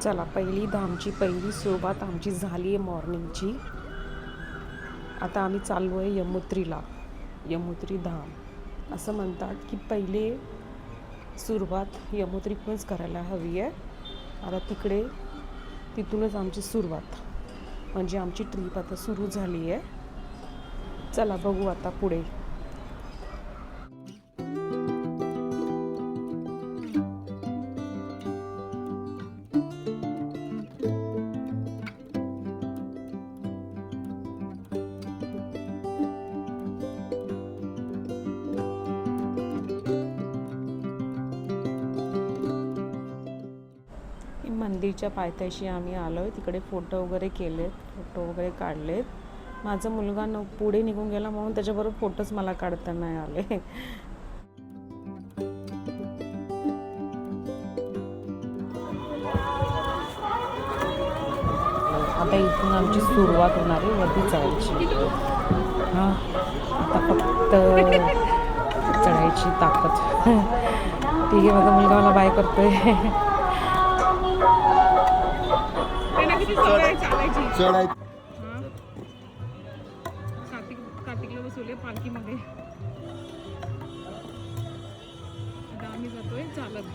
चला, पहिली धामची पहिली सुरुवात आमची झाली आहे मॉर्निंगची. आता आम्ही चाललो आहे यमुत्रीला. यमुत्री धाम असं म्हणतात की पहिले सुरुवात यमुत्रीतूनच करायला हवी आहे. आता तिथूनच आमची सुरुवात, म्हणजे आमची ट्रीप आता सुरू झाली आहे. चला बघू आता पुढे. मंदिरच्या पायथ्याशी आम्ही आलो आहे. तिकडे फोटो वगैरे केलेत, फोटो वगैरे काढलेत. माझा मुलगा पुढे निघून गेला म्हणून त्याच्याबरोबर फोटोच मला काढता नाही आले. आता इथून आमची सुरुवात होणार आहे वरती चढायची. हां, आता फक्त चढायची ताकद. ठीक आहे, माझा मुलगा मला बाय करतोय. कार्तिकला बसवले पालखीमध्ये. आता आम्ही जातोय चालत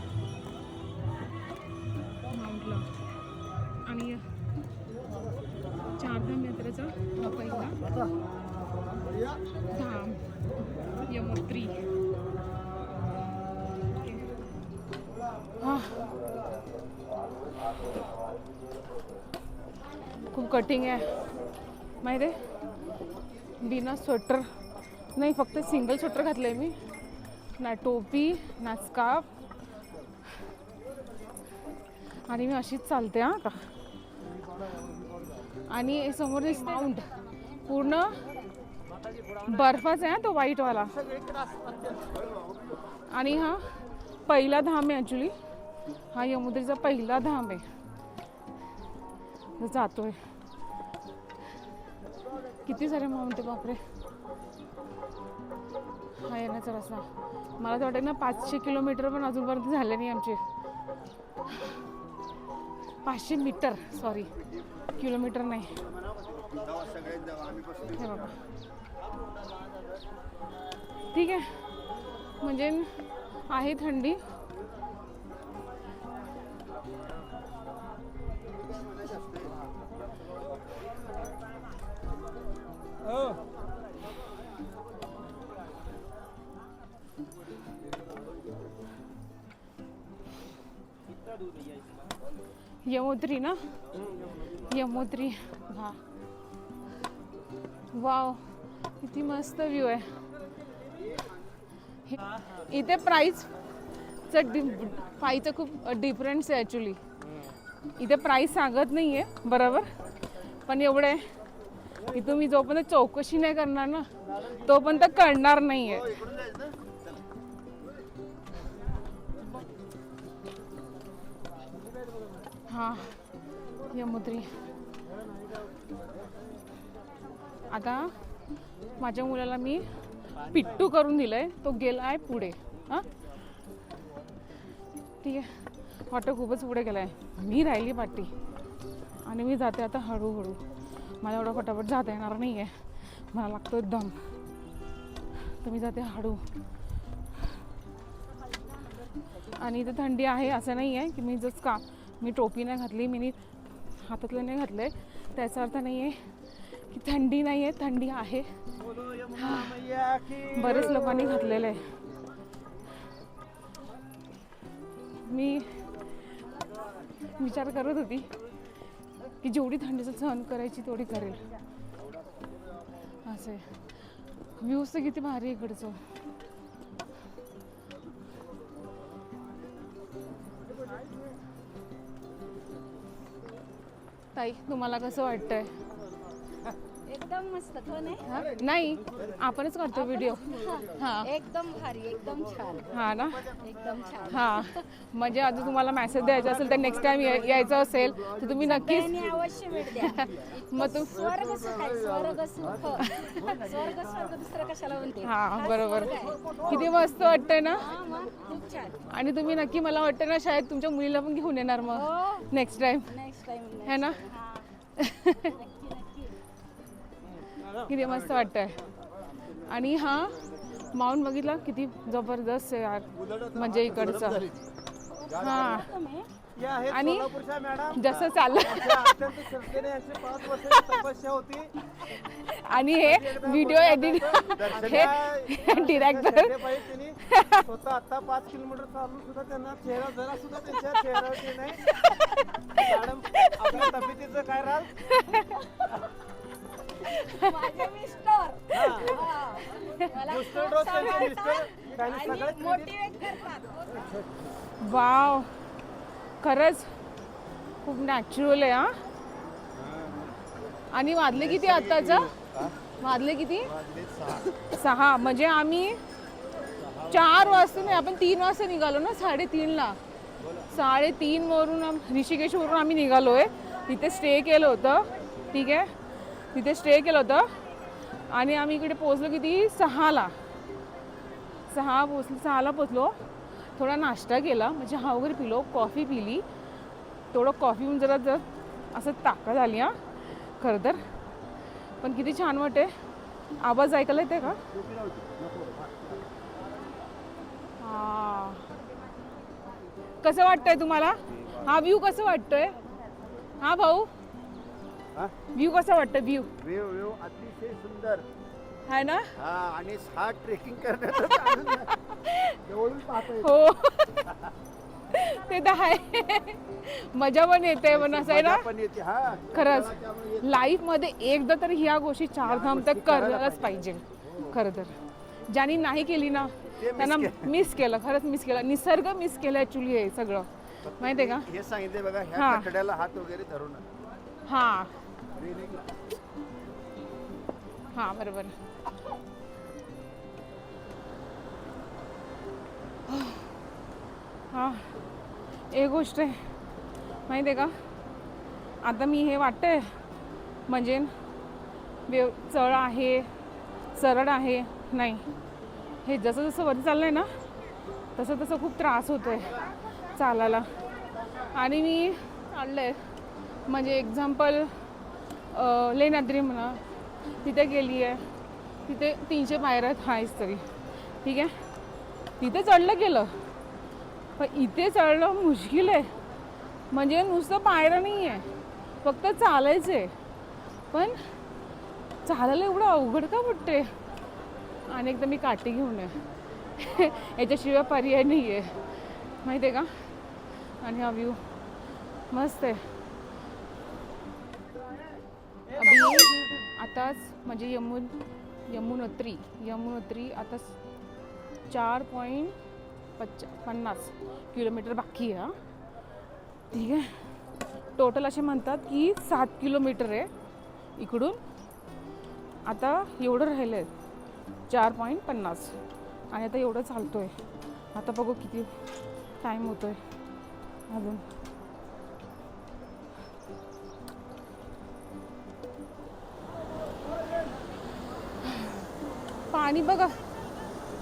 माउंटला. आणि चारधाम यात्रेचा हा पहिला धाम यमुत्री. खूप कटिंग आहे माहिती आहे. बिना स्वेटर नाही, फक्त सिंगल स्वेटर घातलं आहे मी. ना टोपी ना स्कार्फ. आणि मी अशीच चालते हां का. आणि समोर माउंट पूर्ण बर्फाच आहे तो व्हाईटवाला. आणि हा पहिला धाम आहे ॲक्च्युली. हा यमुत्रीचा पहिला धाम आहे. जातोय. किती सारे माउंट आहे बापरे. हा येण्याचा रस्ता. मला तर वाटतं ना 500 किलोमीटर पण अजूनपर्यंत झाले नाही आमचे. 500 मीटर, सॉरी, किलोमीटर नाही. हे बाबा, ठीक आहे. म्हणजे आहे थंडी. यमुत्री ना, यमुत्री. हा, वाव, किती मस्त व्ह्यू आहे. इथे प्राईसचं खूप डिफरन्स आहे ॲक्च्युली. इथे प्राईस सांगत नाही आहे बरोबर, पण एवढं आहे की तुम्ही जोपर्यंत चौकशी नाही करणार ना तोपर्यंत कळणार नाही आहे. हां, यमुत्री. आता माझ्या मुलाला मी पिट्टू करून दिलंय, तो गेला आहे पुढे. हां, ठीक आहे. ऑटो खूपच पुढे गेला आहे, मी राहिली पाठी. आणि मी जाते आता हळूहळू. मला एवढं फटाफट जाता येणार नाही आहे, मला लागतो दम. तर मी जाते हळू. आणि इथे थंडी आहे असं नाही आहे की मी टोपी नाही घातली, मी हातातलं नाही घातलं आहे त्याचा अर्थ नाही आहे की थंडी नाही आहे. थंडी आहे, बरेच लोकांनी घातलेलं आहे. मी विचार करत होती की जेवढी थंडीचं सहन करायची तेवढी करेल. असं आहे. व्ह्यूज तर किती भारी इकडचं. ताई, तुम्हाला कसं वाटतंय? एकदम मस्त. कोण आहे? नाही, आपणच करतो व्हिडिओ. हा एकदम भारी, एकदम छान. हा ना. एकदम छान. हा म्हणजे आता तुम्हाला मेसेज द्यायचा असेल तर नेक्स्ट टाइम यायचं असेल तर तुम्ही नक्कीच त्यांनी अवश्य भेट द्या. मग तू स्वर्ग सुख आहे, स्वर्ग सुख. स्वर्ग स्वर्ग दुसरं कशाला म्हणते. हा बरोबर. स्वर्ग आहे. किती मस्त वाटतंय ना. हा, मग खूप छान. आणि तुम्ही नक्की मला वाटतं ना शाळेत तुमच्या मुलीला पण घेऊन येणार मग हो. Next time. Next time. है ना. नक्की नक्की. किती मस्त वाटतंय. आणि हा माउंट बघितला किती जबरदस्त आहे यार, म्हणजे इकडचा. हा आणि जसं चाललं आणि हे व्हिडिओ एडिट हे डिरेक्टर स्वतः आता 5 किलोमीटर चालून सुद्धा त्यांना चेहरा जरा सुद्धा त्यांच्या चेहऱ्यावरती नाही. मॅडम आपल्या तब्येतीचं काय राहल. माझे मिस्टर मिस्टर रोज त्यांचे मिस्टर त्यांनी सगळ्यात मोटिवेट करतात. वाव, खरंच खूप नॅचरल आहे. हा आणि वाजले किती आत्ताचं? वाजले किती? 6. म्हणजे आम्ही 4 वाजता नाही, आपण 3 वाजता निघालो ना, 3:30ला. 3:30 वरून ऋषिकेशवरून आम्ही निघालोय. तिथे स्टे केलं होतं. ठीक आहे, तिथे स्टे केलं होतं आणि आम्ही इकडे पोचलो किती? 6ला. 6ला पोचलो. थोडा नाश्ता केला, म्हणजे चहा वगैरे पिलो, कॉफी पिली. थोडं कॉफी जरा असं ताकद आली. हा खरं तर पण किती छान वाटते. आवाज ऐकायला येते का? हा, कसं वाटतंय तुम्हाला हा व्ह्यू? कसं वाटतोय हा भाऊ? व्ह्यू कसा वाटतं? व्ह्यू व्ह्यू अतिशय सुंदर आहे ना. हा, आणि हा ट्रेकिंग करण्याचा जवळून पाहतोय. हो ते तर आहे. मजा पण येते पण असं आहे ना. पण येते. हा खरंच लाईफ मध्ये एकदा तरी ह्या गोष्टी 4 धाम तर करायलाच पाहिजे. खरं तर ज्यांनी नाही केली ना त्यांना मिस केलं, खरंच मिस केलं. निसर्ग मिस केलं ऍक्च्युली हे सगळं, माहितीये का. हे सांगितले बघा, हा. ह्या कठड्याला हात वगैरे धरून. हा हा बरोबर. हा एक गोष्ट आहे माहिती आहे का, आता मी हे वाटतंय म्हणजे चढ आहे, सरळ आहे नाही. हे जसं जसं वरती चाललंय ना तसं तसं खूप त्रास होतोय चालायला. आणि मी चाललंय म्हणजे एक्झाम्पल लेण्याद्री म्हणा, तिथे गेली आहे. तिथे 300 पायऱ्या आहेच तरी. ठीक आहे, तिथे चढलं गेलं, पण इथे चढणं मुश्किल आहे. म्हणजे नुसतं पायऱ्या नाही आहे, फक्त चालायचं आहे. पण चालायला एवढं अवघड का वाटते. आणि एकदा मी काठी घेऊन आहे याच्याशिवाय पर्याय नाही आहे, माहिती आहे का. आणि हा व्ह्यू मस्त आहे. अभि आताच म्हणजे यमुनोत्री आता 4.50 किलोमीटर बाकी आहे. ठीक आहे, टोटल असे म्हणतात की 7 किलोमीटर आहे इकडून. आता एवढं राहिलं आहे 4.50 आणि आता एवढं चालतोय. आता बघू किती टाईम होतोय अजून. पाणी बघा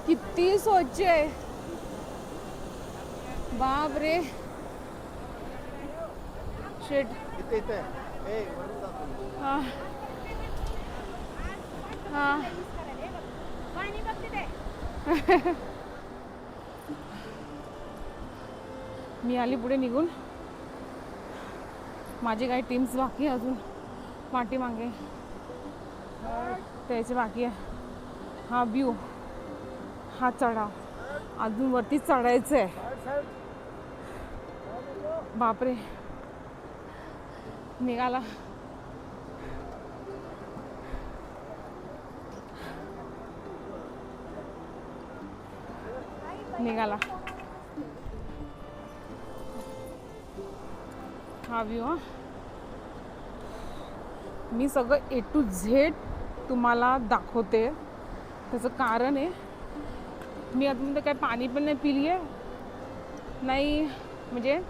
किती स्वच्छ आहे, बाप रे. शेट हा हा मी आली पुढे निघून. माझे काही टीम्स बाकी आहे अजून पाठीमागे, त्याचे बाकी आहे. हा व्ह्यू, हा चढाव, अजून वरती चढायचं आहे. बापरे, निघाला. हा व्ह्यू. हा मी सगळं A to Z तुम्हाला दाखवते. त्याचं कारण आहे, मी अजून तर काही पाणी पण नाही पिली आहे नाही. म्हणजे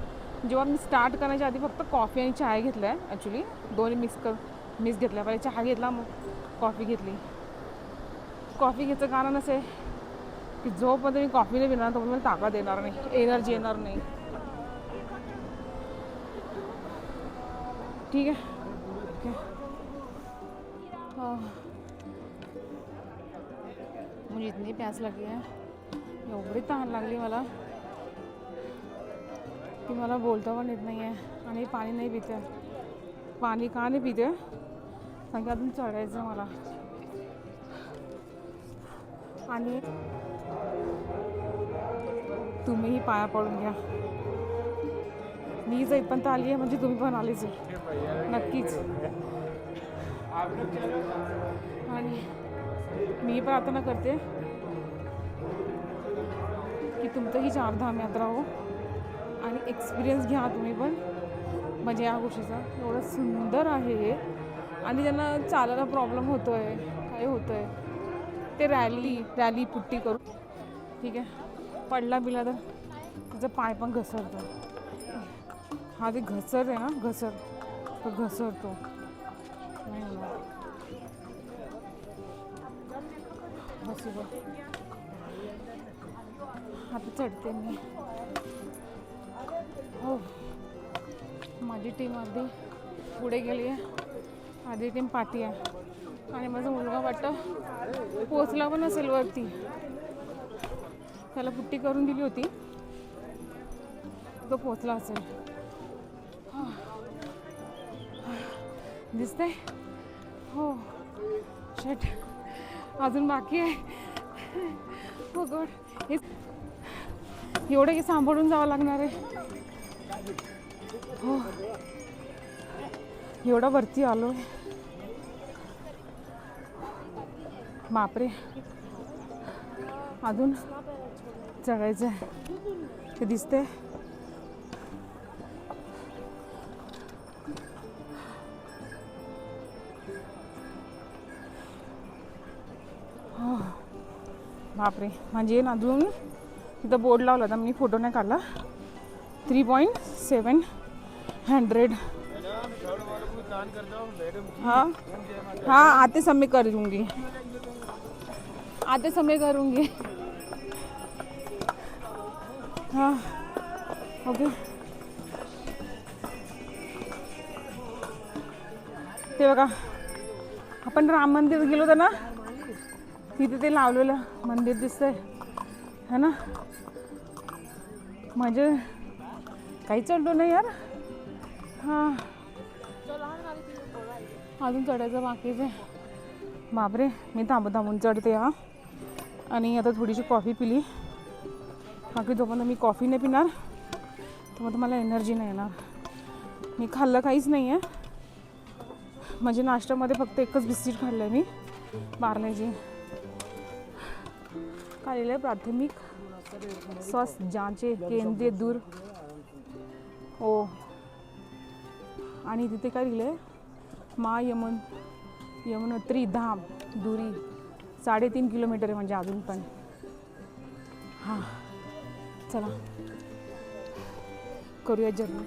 जेव्हा मी स्टार्ट करण्याच्या आधी फक्त कॉफी आणि चहा घेतला आहे. ॲक्च्युली दोन्ही मिक्स घेतल्या. पहिले चहा घेतला, मग कॉफी घेतली. कॉफी घ्यायचं कारण असं आहे की जोपर्यंत मी कॉफी नाही पिणार तोपर्यंत मला ताकद येणार नाही, एनर्जी येणार नाही. ठीक आहे, ओके. मुझे इतनी प्यास लगी है, एवढी तहान लागली मला की मला बोलता पण येत नाही आहे. आणि पाणी नाही पिते. पाणी का नाही पिते कारण की अजून चढायचं मला. आणि तुम्हीही पाया पडून घ्या. मी जर इथपर्यंत आली आहे म्हणजे तुम्ही पण आलीच आहे नक्कीच. आणि मी प्रार्थना करते की तुमचंही चारधाम यात्रा हो आणि एक्सपिरियन्स घ्या तुम्ही पण. म्हणजे या गोष्टीचा एवढं सुंदर आहे हे. आणि ज्यांना चालायला प्रॉब्लेम होतो आहे, काय होतं आहे, ते रॅली पुट्टी करू. ठीक आहे, पडला बिला तर त्याचा पाय पण घसरतो. हा ते घसर आहे ना, तो घसरतो नाही होणार. आता चढते मी. हो, माझी टीम अर्धी पुढे गेली आहे, अर्धी टीम पाठी आहे. आणि माझा मुलगा वाटतं पोचला पण असेल वरती. त्याला पुट्टी करून दिली होती, तो पोचला असेल. दिसतंय? हो, शेट अजून बाकी आहे. हो गॉड, हे एवढं की सांभाळून जावं लागणार आहे. हो, एवढा वरती आलो आहे. बापरे, अजून चढायचं आहे. ते दिसते. हो बापरे, म्हणजे अजून तिथं बोर्ड लावला होता, मी फोटो नहीं काढला. 3.700. हाँ हाँ, आते समय कर दूँगी, आते समय करूँगी. हाँ ओके. ते बघा, आपण राम मंदिर गेलो होतो ना, तिथे ते लावलेलं मंदिर दिसतंय है ना. म्हणजे काही चढलो नाही यार. हां, अजून चढायचं बाकीच आहे. बापरे, मी थांबून चढते. हा, आणि आता थोडीशी कॉफी पिली. बाकी जोपर्यंत मी कॉफी नाही पिणार तेव्हा मला एनर्जी नाही येणार. मी खाल्लं काहीच नाही आहे. म्हणजे नाश्त्यामध्ये फक्त एकच बिस्किट खाल्लं आहे मी, पार्लेजी. काय लिहिलं आहे? प्राथमिक स्वास्थ्य जांचे केंद्र दूर. ओ, आणि तिथे काय लिहिलं आहे? माँ यमुनोत्री धाम दुरी 3.5 किलोमीटर आहे, म्हणजे अजून पण. हां, चला करूया जर्नी.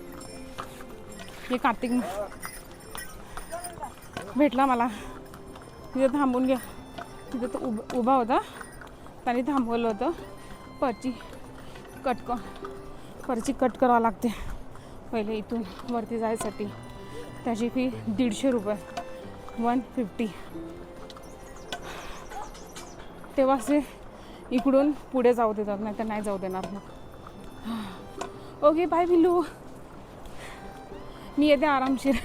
हे कार्तिक भेटला मला, तिथे थांबून घ्या. तिथे तो उभा होता, त्याने थांबवलं होतं. पर्ची कट करावं लागते पहिले इथून वरती जायसाठी. त्याची फी 150 रुपये, 150. तेव्हा ते इकडून पुढे जाऊ देतात, नाही तर नाही जाऊ देणार मग. ओके, बाय बिल्लू, मी येते आरामशीर.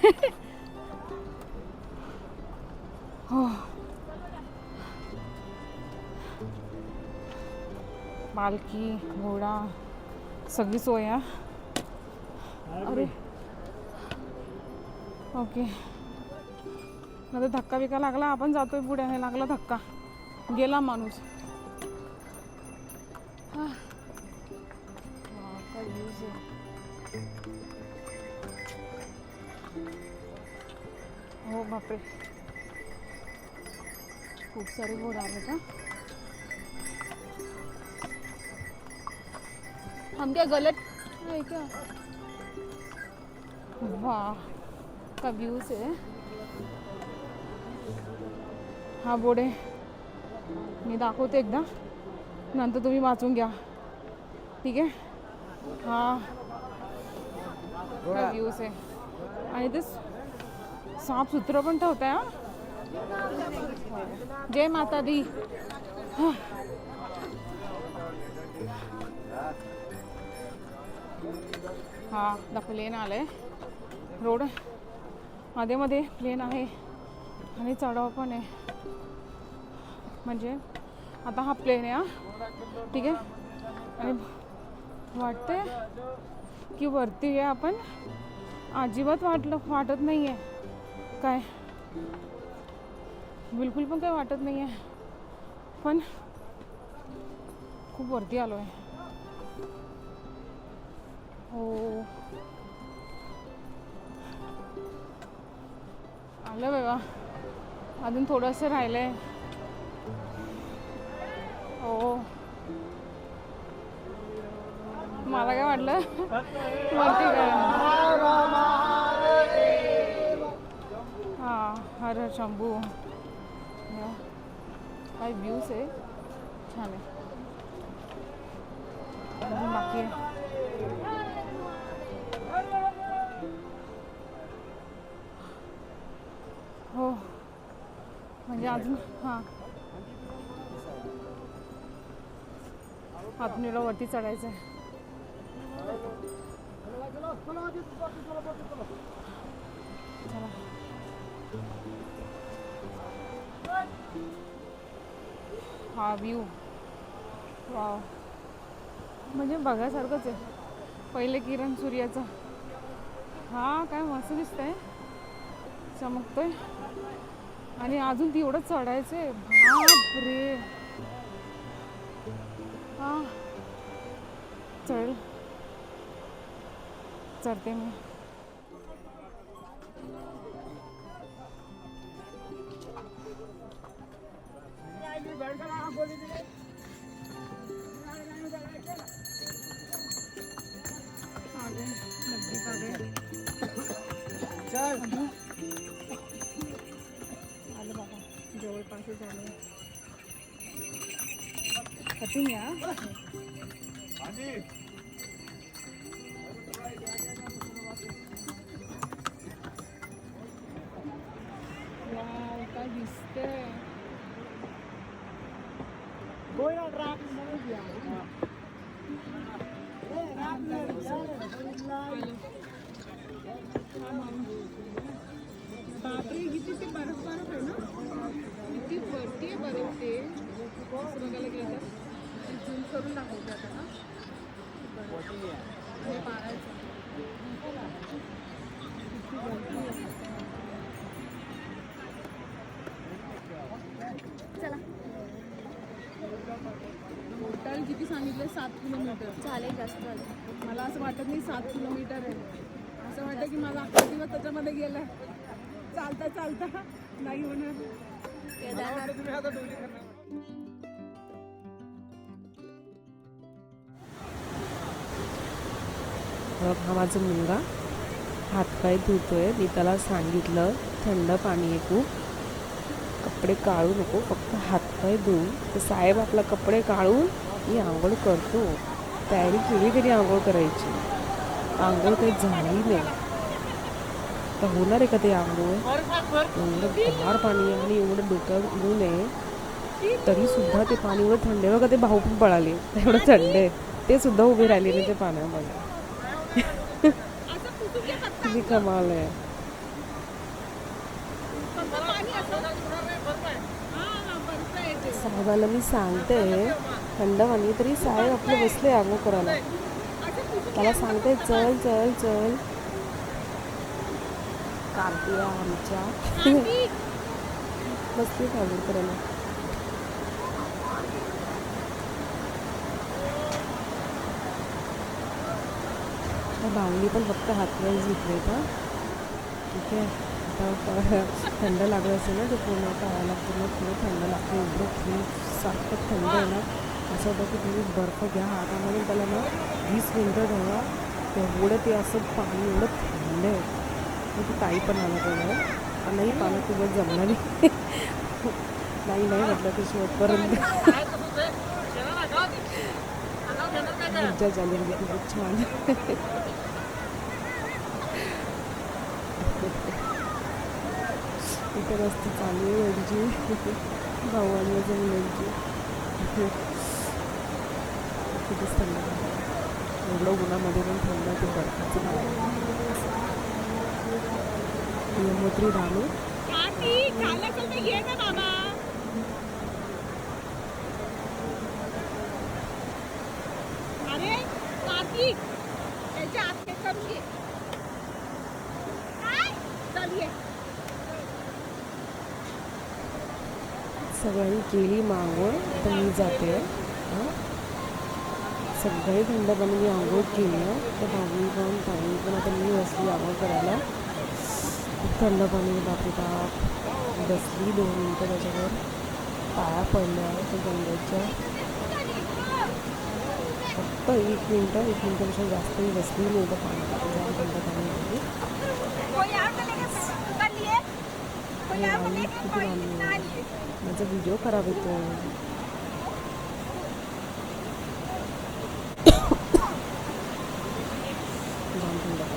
हो, पालखी, घोडा, सगळी सोय आहे. अरे ओके, आता धक्का बिक्का लागला, आपण जातोय पुढे. हे लागला धक्का, गेला माणूस. हो बापरे, खूप सारे घोडे आहेत. हम क्या गलत है क्या? वाह का व्यूज आहे. हा बोर्ड आहे, मी दाखवते एकदा, नंतर तुम्ही वाचून घ्या, ठीक आहे. हा व्ह्यूज आहे आणि ते साफ सुथरं पण ठेवत आहे. जय माता दी. हा दा प्लेन आलंय, रोड मध्ये मध्ये प्लेन आहे आणि चढाव पण आहे. म्हणजे आता हा प्लेन आहे, ठीक आहे. आणि वाटते की वरती आहे आपण, अजिबात वाटत नाही आहे काय, बिलकुल पण काय वाटत नाही आहे, पण खूप वरती आलो आहे. हो आलं बघा, अजून थोडंसं राहिलं आहे. हो मला काय वाटलं वरती काय. हां हर हर शंभू. काय व्ह्यूज आहे, छान आहे. अजून बाकी आहे. हो म्हणजे अजून हां आपल्याला वरती चढायचं आहे. चला हा व्ह्यू वाव, म्हणजे बघायसारखंच आहे. पहिले किरण सूर्याचा, हा काय मस्त दिसतंय, चमकतोय. आणि अजून तेवढं चढायचं आहे, बापरे. हा चढते मी. आलं बाबा, जवळपासच आलं. कटिंग या वाव काय दिसतंय. बापरे किती ते बर्फ आहे ना, किती वरती आहे बर्फ. ते असं बघायला गेलं तर झूम करून दाखवते आता ना. हे पारायचं किती वरती आहे. चला टोटल किती सांगितलं, 7 किलोमीटर चालेल, जास्त झालं. मला असं वाटत नाही 7 किलोमीटर आहे. असं वाटतं की माझा अख्खा दिवस त्याच्यामध्ये गेलाय. चालता चालता नाही होणार. हा माझा मुलगा हातपाय धुतोय. मी त्याला सांगितलं थंड पाणी आहे, खूप कपडे काढू नको, फक्त हातपाय धुवून. तर साहेब आपला कपडे काढून मी आंघोळ करतो. तयारी केली तरी आंघोळ करायची, आंघोळ काही झाली नाही. तर होणार आहे का ते आंघोळ? एवढं गार पाणी आहे आणि एवढं डोक्यावर ऊन आहे, तरी सुद्धा ते पाणी एवढं थंड आहे. बघा ते भाऊ पण पळाले, एवढं थंड आहे, ते सुद्धा उभे राहिले नाही ते पाण्यामध्ये. किती कमाल आहे. साहेबाला मी सांगते थंड पाणी, तरी साहेब आपले बसले आंघोळ करायला. त्याला सांगते चल चल चल. कार्तिया आमच्या बसली आंघोळ करायला. भावनी पण फक्त हातपाय धुतले का, ठीक आहे. थंड लागलं असेल ना, ते पूर्ण पायाला पूर्ण थंड लागतं. एवढं खूप सारखं थंड आहे ना, असं होतं की तुम्ही बर्फ घ्या हातामध्ये, त्याला ना 20 मिनटं ठेवा, तेवढं ते असं पाणी एवढं थंड आहे. मग ती ताई पण आलं तेवढं नाही, पाणी खूपच जमलं नाही. नाही म्हटलं ते शेवटपर्यंत मज्जा झाली, म्हणजे खूप छान. इथे रस्ते चालू आहे यांची, भाऊ आणि माझ्या मुलांची. खूपच थंड आहे. एवढं उन्हामध्ये पण थंड ते बर्फाचं पाणी. यमुत्री धाम सगळ्यांनी केली मागवण, तर मी जाते. सगळे थंड पाणी मी आंघोळ केली. तर भाऊनी पण ताईनी पण, आता मी बसली आंघोळ करायला. खूप थंड पाणी, बापरे बाप. बसली 2 मिनटं त्याच्यावर, पाया पडल्या त्या गंगेच्या. फक्त 1 मिनटापेक्षा जास्त मी बसली नाही तर पाणी जाम थंड पाणी होती. माझा व्हिडिओ खराब येतो. जाम थंड पाणी.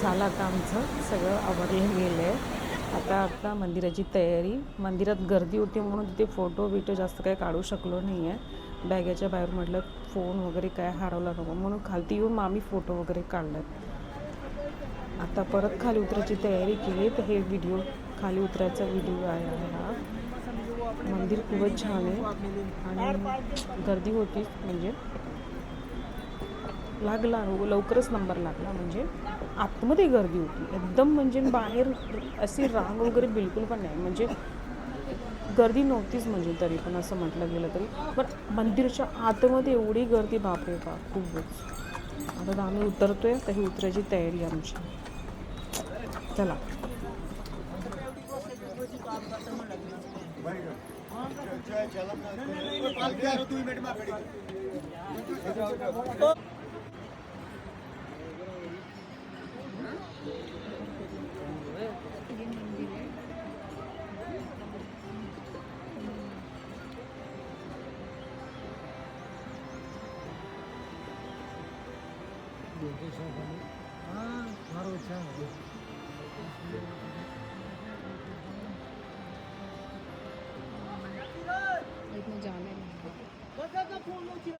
झालं आता आमचं सगळं आवरलं गेलं आहे. आता मंदिराची तयारी. मंदिरात गर्दी होती म्हणून तिथे फोटो बिटो जास्त काही काढू शकलो नाही आहे. बॅगेच्या बाहेर म्हटलं फोन वगैरे काय हरवला नको, म्हणून खालती येऊन आम्ही फोटो वगैरे काढलेत. आता परत खाली उतरायची तयारी केली. तर हे व्हिडिओ खाली उतरायचा व्हिडिओ आहे हा. मंदिर खूपच छान आहे आणि गर्दी होती, म्हणजे लागला लवकरच नंबर लागला. म्हणजे आतमध्ये गर्दी होती एकदम, म्हणजे बाहेर अशी रांग वगैरे बिलकुल पण नाही, म्हणजे गर्दी नव्हतीच. म्हणजे तरी पण असं म्हटलं गेलं तरी पण मंदिराच्या आतमध्ये एवढी गर्दी, बापरे बाप खूपच. आता आम्ही उतरतोय, तर ही उतरायची तयारी आमची. चला. इतना जाने नहीं।